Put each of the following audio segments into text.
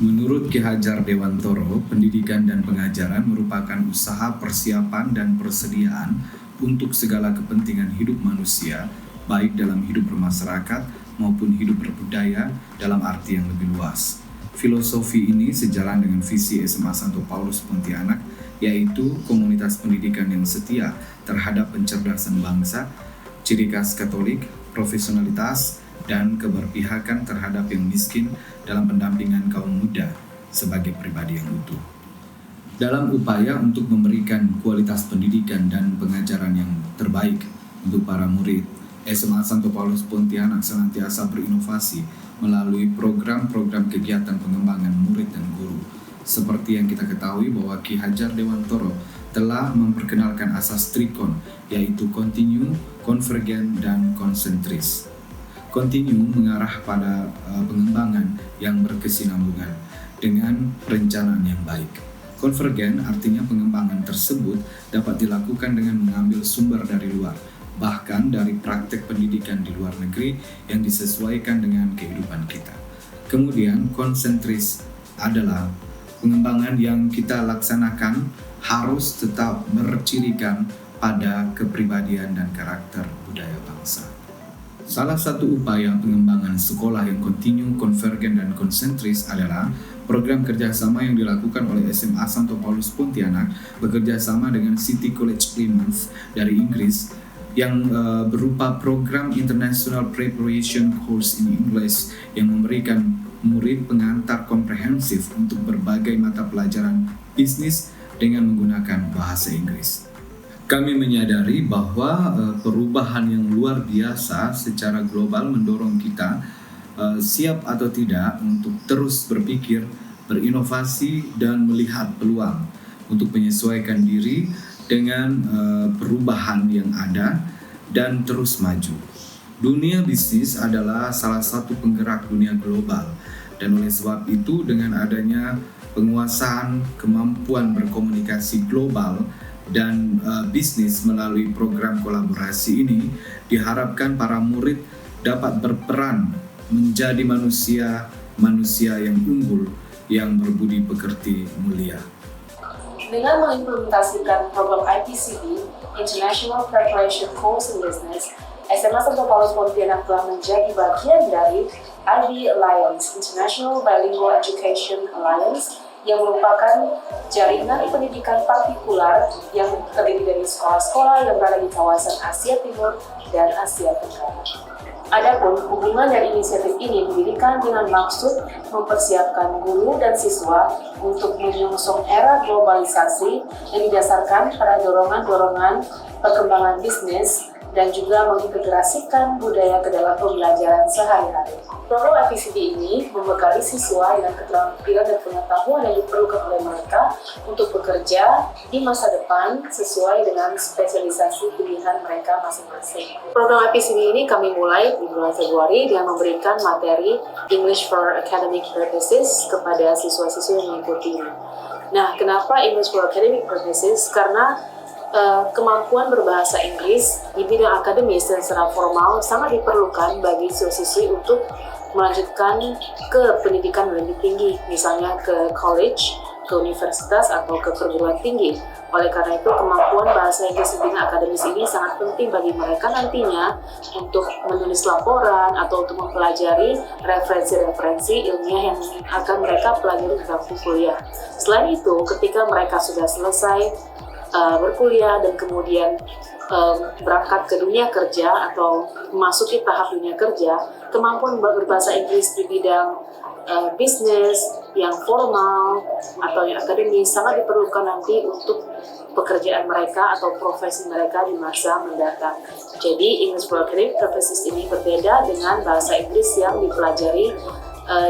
Menurut Ki Hajar Dewantoro, pendidikan dan pengajaran merupakan usaha persiapan dan persediaan untuk segala kepentingan hidup manusia, baik dalam hidup bermasyarakat maupun hidup berbudaya dalam arti yang lebih luas. Filosofi ini sejalan dengan visi SMA Santo Paulus Pontianak, yaitu komunitas pendidikan yang setia terhadap pencerdasan bangsa, ciri khas Katolik, profesionalitas, dan keberpihakan terhadap yang miskin dalam pendampingan kaum muda sebagai pribadi yang utuh. Dalam upaya untuk memberikan kualitas pendidikan dan pengajaran yang terbaik untuk para murid, SMA Santo Paulus Pontianak senantiasa berinovasi melalui program-program kegiatan pengembangan murid dan guru. Seperti yang kita ketahui bahwa Ki Hajar Dewantoro telah memperkenalkan asas trikon, yaitu kontinu, konvergen, dan konsentris. Kontinu mengarah pada pengembangan yang berkesinambungan dengan perencanaan yang baik. Konvergen artinya pengembangan tersebut dapat dilakukan dengan mengambil sumber dari luar, bahkan dari praktek pendidikan di luar negeri yang disesuaikan dengan kehidupan kita. Kemudian konsentris adalah pengembangan yang kita laksanakan harus tetap bercirikan pada kepribadian dan karakter budaya bangsa. Salah satu upaya pengembangan sekolah yang kontinu, konvergen, dan konsentris adalah program kerjasama yang dilakukan oleh SMA Santo Paulus Pontianak bekerjasama dengan City College Plymouth dari Inggris yang berupa program International Preparation Course in English yang memberikan murid pengantar komprehensif untuk berbagai mata pelajaran bisnis dengan menggunakan bahasa Inggris. Kami menyadari bahwa perubahan yang luar biasa secara global mendorong kita siap atau tidak untuk terus berpikir, berinovasi, dan melihat peluang untuk menyesuaikan diri dengan perubahan yang ada dan terus maju. Dunia bisnis adalah salah satu penggerak dunia global, dan oleh sebab itu dengan adanya penguasaan kemampuan berkomunikasi global dan bisnis melalui program kolaborasi ini, diharapkan para murid dapat berperan menjadi manusia yang unggul, yang berbudi pekerti mulia. Dengan mengimplementasikan program IPCB, International Preparation Course in Business, SMA Santo Paulus Pontianak telah menjadi bagian dari IB Alliance, International Bilingual Education Alliance, yang merupakan jaringan pendidikan partikular yang terdiri dari sekolah-sekolah yang berada di kawasan Asia Timur dan Asia Tenggara. Adapun hubungan dari inisiatif ini didirikan dengan maksud mempersiapkan guru dan siswa untuk menyongsong era globalisasi yang didasarkan pada dorongan-dorongan perkembangan bisnis dan juga mengintegrasikan budaya ke dalam pembelajaran sehari-hari. Program FECD ini membekali siswa dengan keterampilan dan pengetahuan yang diperlukan oleh mereka untuk bekerja di masa depan sesuai dengan spesialisasi pilihan mereka masing-masing. Program FECD ini kami mulai di bulan Februari dengan memberikan materi English for Academic Purposes kepada siswa-siswa yang mengikutinya. Nah, kenapa English for Academic Purposes? Karena kemampuan berbahasa Inggris di bidang akademis dan secara formal sangat diperlukan bagi siswa-siswi untuk melanjutkan ke pendidikan lebih tinggi, misalnya ke college, ke universitas, atau ke perguruan tinggi. Oleh karena itu, kemampuan bahasa Inggris di bidang akademis ini sangat penting bagi mereka nantinya untuk menulis laporan atau untuk mempelajari referensi-referensi ilmiah yang akan mereka pelajari di bangku kuliah. Selain itu, ketika mereka sudah selesai berkuliah dan kemudian berangkat ke dunia kerja atau memasuki tahap dunia kerja, kemampuan berbahasa Inggris di bidang bisnis yang formal atau yang akademis sangat diperlukan nanti untuk pekerjaan mereka atau profesi mereka di masa mendatang. Jadi English for Academic Purposes ini berbeda dengan bahasa Inggris yang dipelajari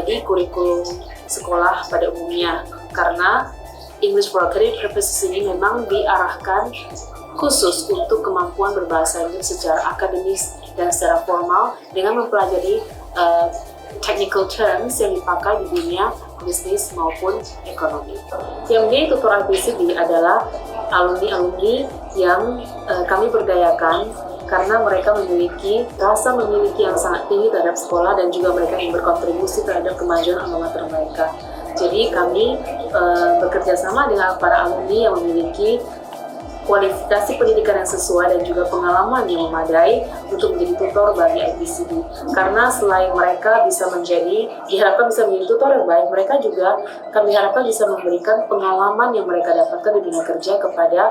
di kurikulum sekolah pada umumnya, karena English for Academic Purposes ini memang diarahkan khusus untuk kemampuan berbahasa Inggris secara akademis dan secara formal dengan mempelajari technical terms yang dipakai di dunia bisnis maupun ekonomi. Yang menjadi tutor IPCB adalah alumni-alumni yang kami berdayakan karena mereka memiliki rasa memiliki yang sangat tinggi terhadap sekolah dan juga mereka yang berkontribusi terhadap kemajuan alma mater mereka. Jadi kami bekerja sama dengan para alumni yang memiliki kualifikasi pendidikan yang sesuai dan juga pengalaman yang memadai untuk menjadi tutor bagi IPCB. Karena selain mereka diharapkan bisa menjadi tutor yang baik, mereka juga kami harapkan bisa memberikan pengalaman yang mereka dapatkan di dunia kerja kepada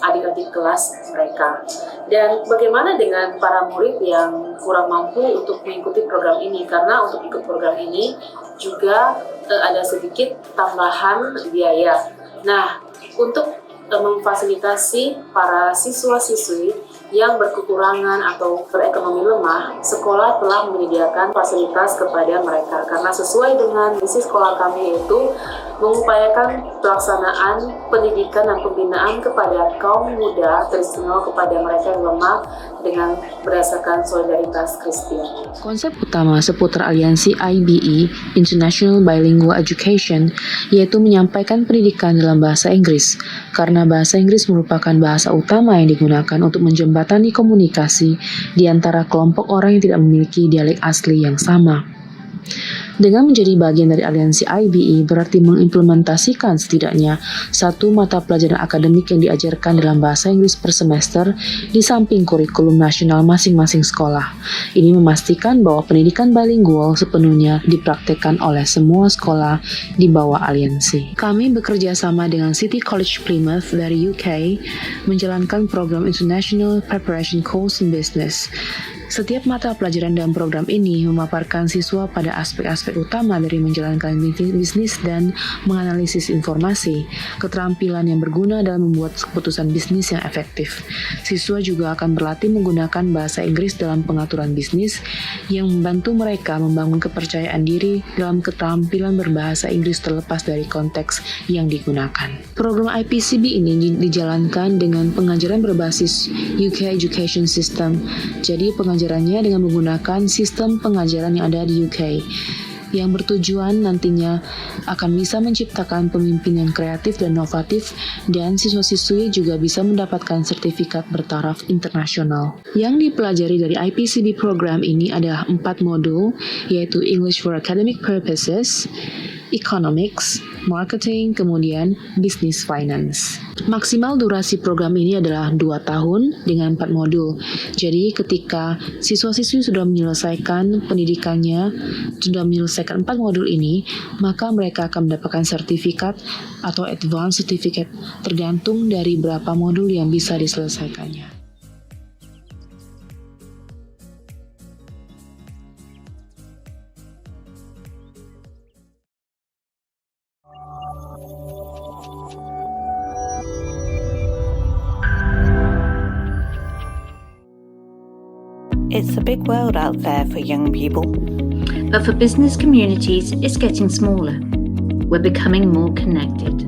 adik-adik kelas mereka. Dan bagaimana dengan para murid yang kurang mampu untuk mengikuti program ini? Karena untuk ikut program ini juga ada sedikit tambahan biaya. Nah, untuk memfasilitasi para siswa-siswi yang berkekurangan atau berekonomi lemah, sekolah telah menyediakan fasilitas kepada mereka. Karena sesuai dengan misi sekolah kami yaitu mengupayakan pelaksanaan pendidikan dan pembinaan kepada kaum muda, teristimewa kepada mereka yang lemah dengan berdasarkan solidaritas Kristen. Konsep utama seputar aliansi IBE, International Bilingual Education, yaitu menyampaikan pendidikan dalam bahasa Inggris, karena bahasa Inggris merupakan bahasa utama yang digunakan untuk menjembatani komunikasi di antara kelompok orang yang tidak memiliki dialek asli yang sama. Dengan menjadi bagian dari aliansi IBE berarti mengimplementasikan setidaknya satu mata pelajaran akademik yang diajarkan dalam bahasa Inggris per semester di samping kurikulum nasional masing-masing sekolah. Ini memastikan bahwa pendidikan bilingual sepenuhnya dipraktekkan oleh semua sekolah di bawah aliansi. Kami bekerja sama dengan City College Plymouth dari UK menjalankan program International Preparation Course in Business. Setiap mata pelajaran dalam program ini memaparkan siswa pada aspek-aspek utama dari menjalankan bisnis dan menganalisis informasi, keterampilan yang berguna dalam membuat keputusan bisnis yang efektif. Siswa juga akan berlatih menggunakan bahasa Inggris dalam pengaturan bisnis yang membantu mereka membangun kepercayaan diri dalam keterampilan berbahasa Inggris terlepas dari konteks yang digunakan. Program IPCB ini dijalankan dengan pengajaran berbasis UK Education System. Jadi pengajarannya dengan menggunakan sistem pengajaran yang ada di UK yang bertujuan nantinya akan bisa menciptakan pemimpin yang kreatif dan inovatif, dan siswa-siswi juga bisa mendapatkan sertifikat bertaraf internasional. Yang dipelajari dari IPCB program ini adalah 4 modul, yaitu English for Academic Purposes, Economics, Marketing, kemudian Business Finance. Maksimal durasi program ini adalah 2 tahun dengan 4 modul. Jadi ketika siswa-siswi sudah menyelesaikan pendidikannya, sudah menyelesaikan 4 modul ini, maka mereka akan mendapatkan sertifikat atau advance certificate tergantung dari berapa modul yang bisa diselesaikannya. It's a big world out there for young people. But for business communities, it's getting smaller. We're becoming more connected.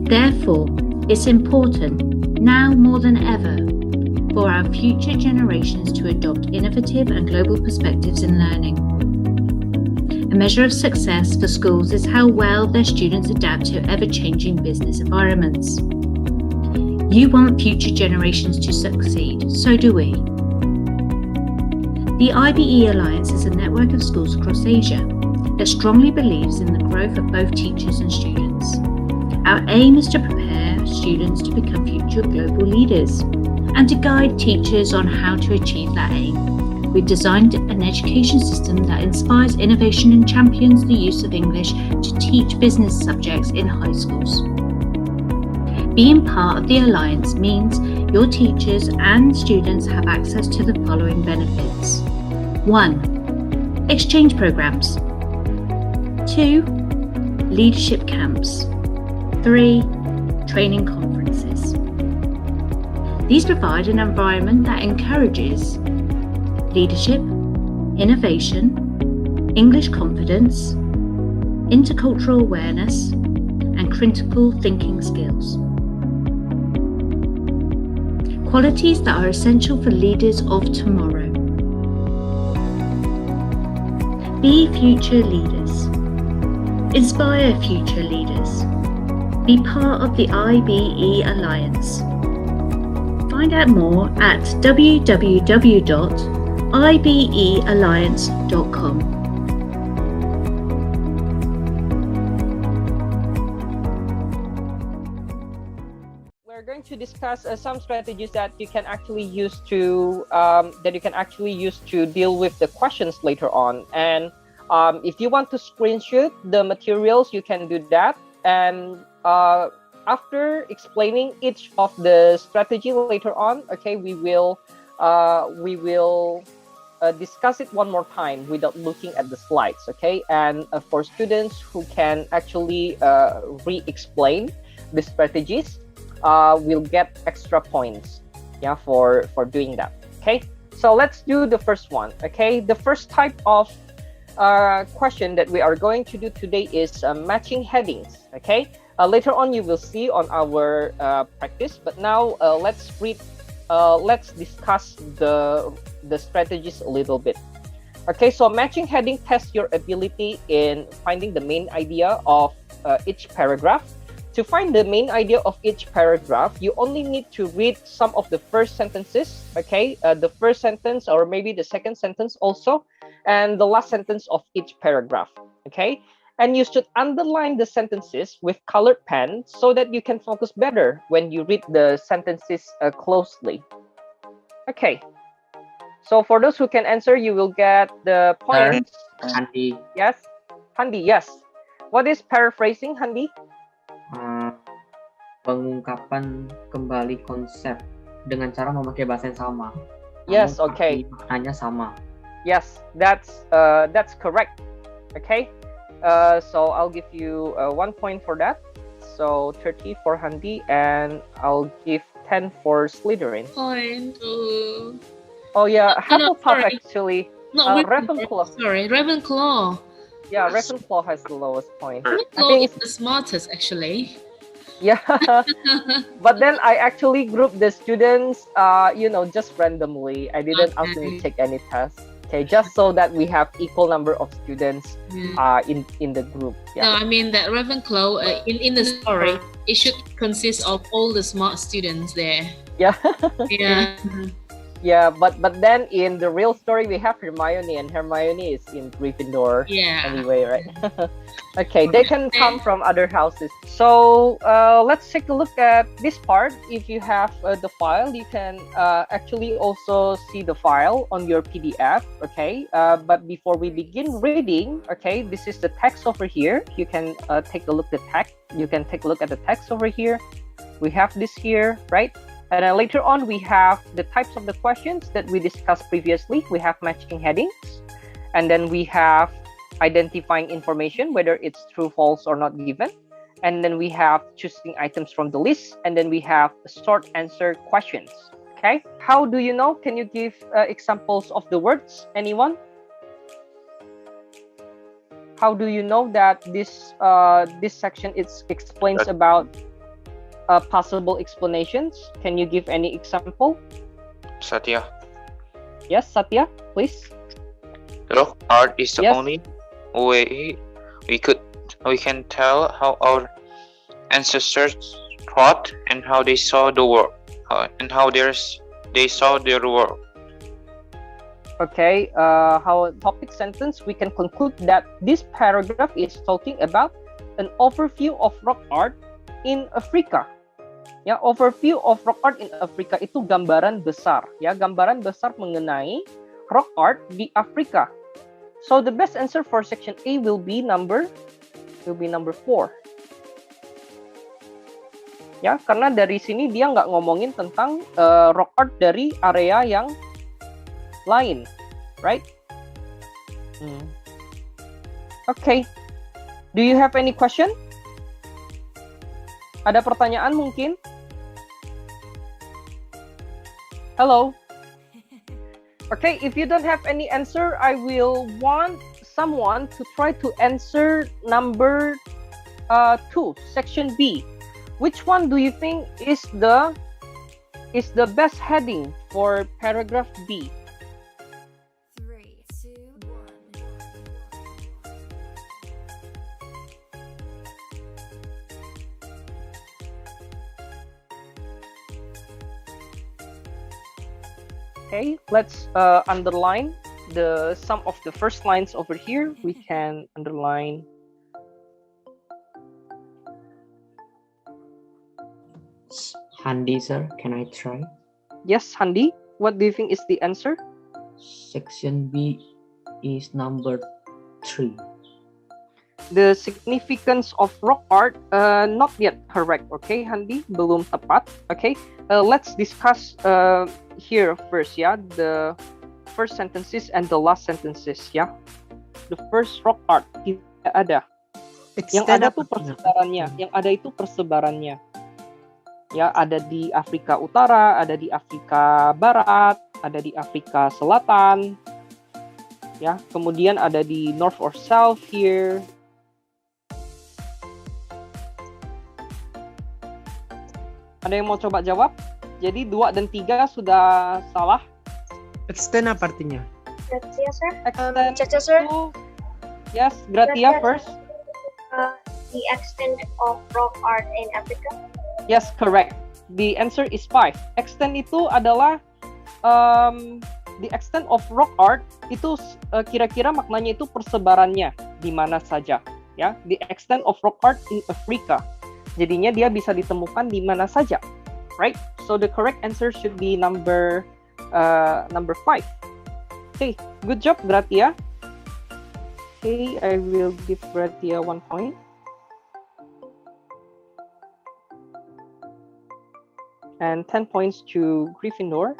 Therefore, it's important, now more than ever, for our future generations to adopt innovative and global perspectives in learning. A measure of success for schools is how well their students adapt to ever-changing business environments. You want future generations to succeed, so do we. The IBE Alliance is a network of schools across Asia that strongly believes in the growth of both teachers and students. Our aim is to prepare students to become future global leaders and to guide teachers on how to achieve that aim. We've designed an education system that inspires innovation and champions the use of English to teach business subjects in high schools. Being part of the Alliance means your teachers and students have access to the following benefits. 1. Exchange programs. 2. Leadership camps. 3. Training conferences. These provide an environment that encourages leadership, innovation, English confidence, intercultural awareness, and critical thinking skills. Qualities that are essential for leaders of tomorrow. Be future leaders. Inspire future leaders. Be part of the IBE Alliance. Find out more at www.ibealliance.com. to discuss some strategies that you can actually use to deal with the questions later on. And if you want to screenshot the materials, you can do that. And after explaining each of the strategy later on, okay, we will discuss it one more time without looking at the slides, okay? And for students who can actually re-explain the strategies, will get extra points, yeah, for doing that, okay? So let's do the first one, okay? The first type of question that we are going to do today is matching headings, okay? Later on you will see on our practice, but now let's discuss the strategies a little bit. Okay, so matching heading tests your ability in finding the main idea of each paragraph. To find the main idea of each paragraph, you only need to read some of the first sentences, okay? The first sentence or maybe the second sentence also, and the last sentence of each paragraph, okay? And you should underline the sentences with colored pen so that you can focus better when you read the sentences closely. Okay. So for those who can answer, you will get the points. Handi. Yes? Handi, yes. What is paraphrasing, Handi? Pengungkapan kembali konsep dengan cara memakai bahasa yang sama. Yes, okay. Maknanya sama. Yes, that's correct. Okay. So I'll give you 1 point for that. So 30 for Handi, and I'll give 10 for Slytherin. Point. Oh yeah, Hufflepuff sorry. actually. No, Ravenclaw. Sorry, Ravenclaw. Yeah, Ravenclaw has the lowest point. Ravenclaw is the smartest, actually. Yeah, but then I actually grouped the students, just randomly. I didn't actually take any tests. Okay, just so that we have equal number of students in the group. Yeah. No, I mean that Ravenclaw in the story, it should consist of all the smart students there. Yeah. Yeah. Yeah, but then in the real story we have Hermione, and Hermione is in Gryffindor. Yeah. Anyway, right? Okay, they can come from other houses. So let's take a look at this part. If you have the file, you can actually also see the file on your PDF. Okay, but before we begin reading, okay, this is the text over here. You can take a look at the text. You can take a look at the text over here. We have this here, right? And then later on, we have the types of the questions that we discussed previously. We have matching headings, and then we have identifying information, whether it's true, false, or not given. And then we have choosing items from the list, and then we have short answer questions. Okay, how do you know? Can you give examples of the words? Anyone? How do you know that this section explains about possible explanations? Can you give any example? Satya. Yes, Satya, please. Rock art is the Yes. only way we can tell how our ancestors thought and how they saw the world, and how they saw their world. Okay, how topic sentence, we can conclude that this paragraph is talking about an overview of rock art in Africa. Ya, overview of rock art in Africa itu gambaran besar, ya, gambaran besar mengenai rock art di Afrika. So the best answer for section A will be number 4. Ya, karena dari sini dia nggak ngomongin tentang rock art dari area yang lain, right? Okay. Do you have any question? Ada pertanyaan mungkin? Hello. Okay, if you don't have any answer, I will want someone to try to answer number 2, section B. Which one do you think is the best heading for paragraph B? 3, 2, 1. Okay, let's underline some of the first lines over here. We can underline. Handi, sir, can I try? Yes, Handi, what do you think is the answer? Section B is number 3. The significance of rock art, not yet correct, okay, Handi, belum tepat, okay. Let's discuss here first, ya, the first sentences and the last sentences, ya. The first rock art tidak ada. Yang ada tuh persebarannya, yang ada itu persebarannya. Ya, ada di Afrika Utara, ada di Afrika Barat, ada di Afrika Selatan. Ya, kemudian ada di North or South here. Ada yang mau coba jawab? Jadi 2 dan 3 sudah salah. Extend apa artinya? Gratia, sir. Extend Caca, sir. Yes, Gratia first. The extent of rock art in Africa. Yes, correct. The answer is 5. Extent itu adalah the extent of rock art itu kira-kira maknanya itu persebarannya di mana saja, ya. The extent of rock art in Africa. Jadinya dia bisa ditemukan di mana saja, right? So the correct answer should be number 5. Okay, good job, Gratia. Okay, I will give Gratia 1 point. And 10 points to Gryffindor.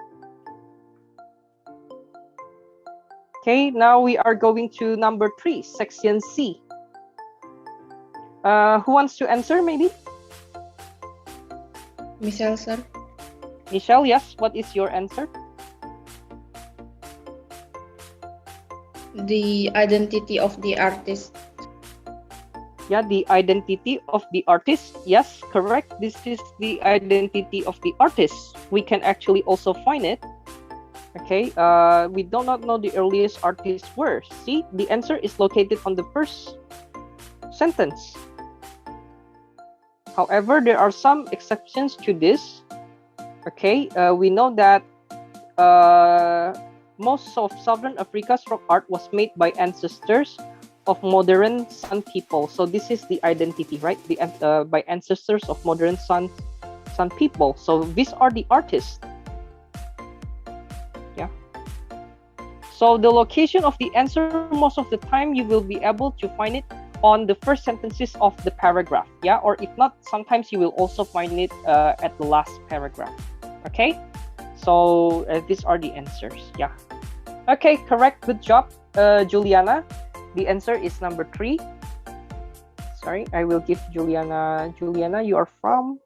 Okay, now we are going to number 3, section C. Who wants to answer, maybe? Michelle, sir. Michelle, yes. What is your answer? The identity of the artist. Yeah, the identity of the artist. Yes, correct. This is the identity of the artist. We can actually also find it. Okay, we do not know the earliest artists were. See, the answer is located on the first sentence. However, there are some exceptions to this. Okay, we know that most of Southern Africa's rock art was made by ancestors of modern San people. So this is the identity, right? By ancestors of modern San people. So these are the artists. Yeah. So the location of the answer, most of the time you will be able to find it on the first sentences of the paragraph, yeah, or if not, sometimes you will also find it at the last paragraph. Okay, so these are the answers. Yeah. Okay, correct. Good job, Juliana. The answer is number 3. Sorry, I will give Juliana. Juliana, you are from.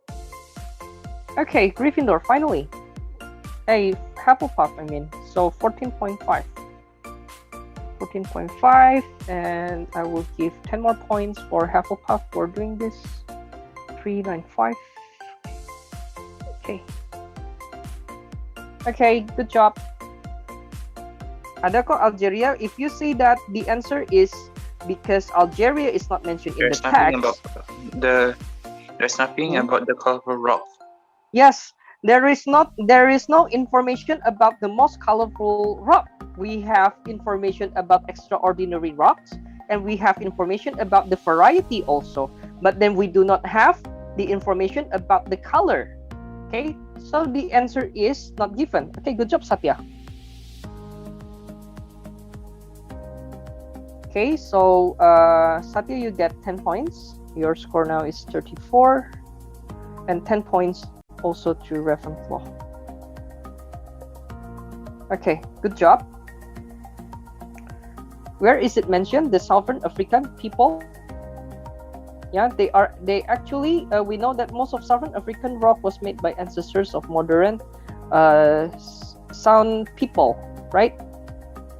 Okay, Gryffindor. Finally, hey, Hufflepuff. I mean, so 14.5. 14.5, and I will give 10 more points for Hufflepuff for doing this. 395. Okay. Okay, good job. Ada kok Algeria. If you say that the answer is because Algeria is not mentioned in the text. There's nothing about the colorful rock. Yes, there is no information about the most colorful rock. We have information about extraordinary rocks, and we have information about the variety also. But then we do not have the information about the color. Okay, so the answer is not given. Okay, good job, Satya. Okay, so Satya, you get 10 points. Your score now is 34, and 10 points also to Ravenclaw. Okay, good job. Where is it mentioned? The Southern African people. Yeah, they actually, we know that most of Southern African rock was made by ancestors of modern San people, right?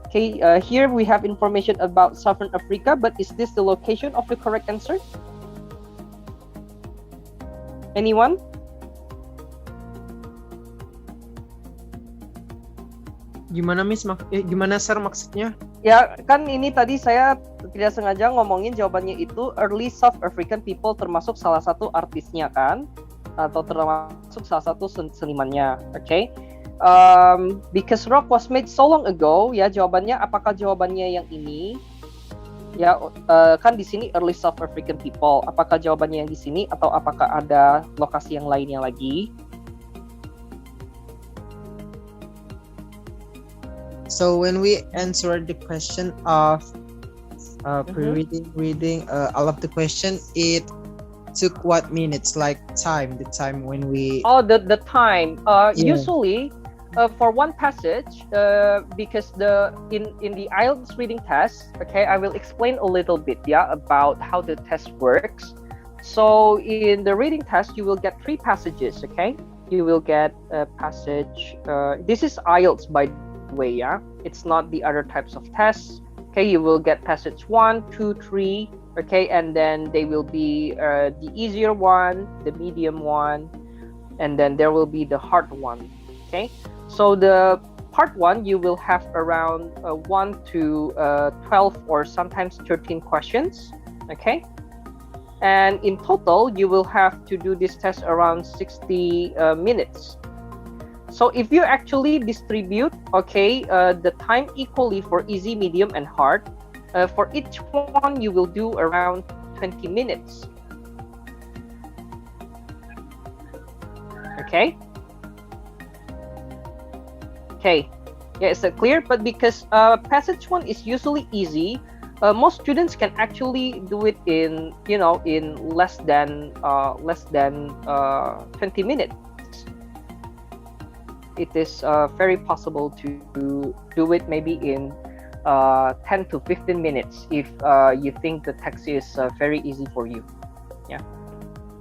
Okay, here we have information about Southern Africa, but is this the location of the correct answer? Anyone? Gimana Miss? Gimana Sir maksudnya? Ya, kan ini tadi saya tidak sengaja ngomongin jawabannya itu early South African people, termasuk salah satu artisnya kan, atau termasuk salah satu senimannya. Okay? Because rock was made so long ago, ya jawabannya apakah jawabannya yang ini? Ya, kan di sini early South African people. Apakah jawabannya yang di sini atau apakah ada lokasi yang lainnya lagi? So when we answer the question of reading all of the question, it took what minutes, like the time when we... Oh, the time. Usually, for one passage, because in the IELTS reading test, okay, I will explain a little bit, about how the test works. So in the reading test, you will get 3 passages, okay? You will get a passage. This is IELTS, by the way, It's not the other types of tests. Okay, you will get passage 1, 2, 3. Okay, and then they will be the easier one, the medium one, and then there will be the hard one. Okay, so the part 1 you will have around 1 to 12 or sometimes 13 questions. Okay, and in total you will have to do this test around 60 minutes. So if you actually distribute, the time equally for easy, medium, and hard, for each one you will do around 20 minutes. Okay. Yeah, is that clear? But because passage 1 is usually easy, most students can actually do it in less than 20 minutes. It is very possible to do it maybe in 10 to 15 minutes if you think the text is very easy for you. Yeah.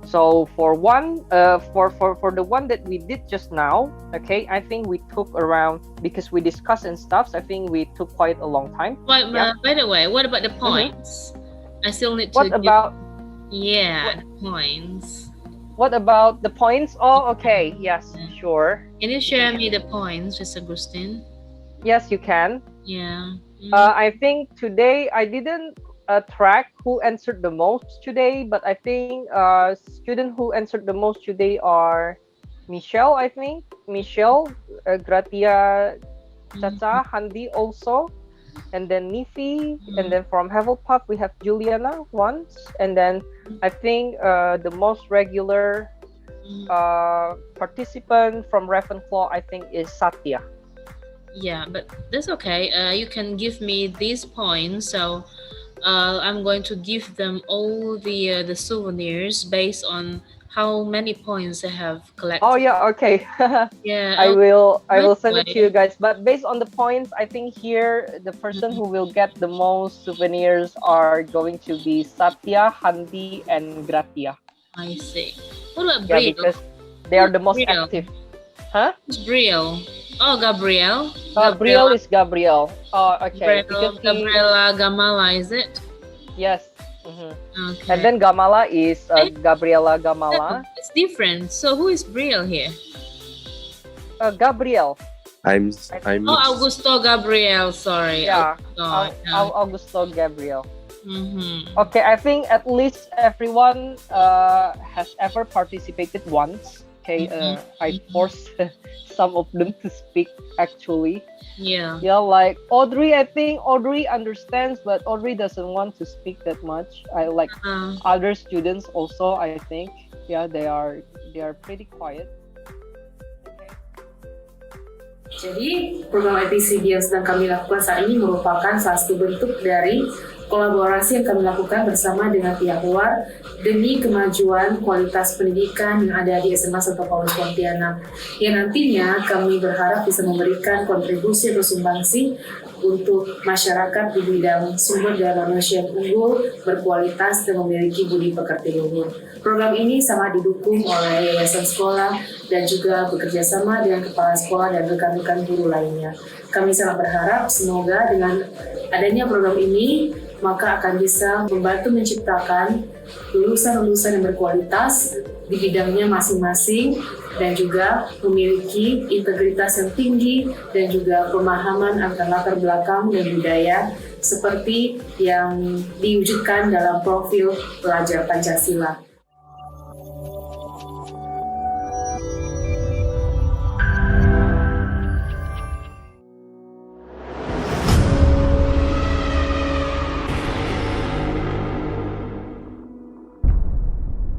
So for the one that we did just now, okay, I think we took around, because we discussed and stuff, so I think we took quite a long time. By the way, what about the points? I still need to. What about? The points. What about the points? Oh, okay. Yes, sure. Can you share me the points, Mr. Agustin? Yes, you can. Yeah. I think today I didn't track who answered the most today, but I think students who answered the most today are Michelle, Gratia, Chacha, Handi also, and then Nifi, and then from Hufflepuff we have Juliana once, and then I think the most regular participant from Ravenclaw I think is Satya. Yeah, but that's okay. You can give me these points, so I'm going to give them all the souvenirs based on how many points they have collected. Oh yeah, okay. Yeah, I will send it to you guys. But based on the points, I think here the person who will get the most souvenirs are going to be Satya, Handi, and Gratia. I see. What about Brielle? Because they are the most active. Huh? Who's Brielle? Oh, Gabrielle. Brielle is Gabrielle. Oh, okay. Gabriela Gamala, is it? Yes. Okay. And then Gamala is Gabriela Gamala. It's different. So who is Brielle here? Gabrielle. I'm Augusto Gabriel. Sorry. Yeah. Augusto Gabriel. Okay, I think at least everyone has ever participated once. Okay, I forced some of them to speak actually. Yeah. Yeah, like Audrey. I think Audrey understands, but Audrey doesn't want to speak that much. I like other students also. I think, yeah, they are pretty quiet. Jadi, program IPCB yang sedang kami lakukan saat ini merupakan salah satu bentuk dari kolaborasi yang kami lakukan bersama dengan pihak luar demi kemajuan kualitas pendidikan yang ada di SMA Santo Paulus Pontianak, yang nantinya kami berharap bisa memberikan kontribusi atau sumbangsi untuk masyarakat di bidang sumber daya manusia yang unggul, berkualitas, dan memiliki budi pekerti luhur. Program ini sangat didukung oleh yayasan sekolah dan juga bekerja sama dengan kepala sekolah dan rekan-rekan guru lainnya. Kami sangat berharap semoga dengan adanya program ini maka akan bisa membantu menciptakan lulusan-lulusan yang berkualitas di bidangnya masing-masing dan juga memiliki integritas yang tinggi dan juga pemahaman akan latar belakang dan budaya seperti yang diwujudkan dalam profil pelajar Pancasila.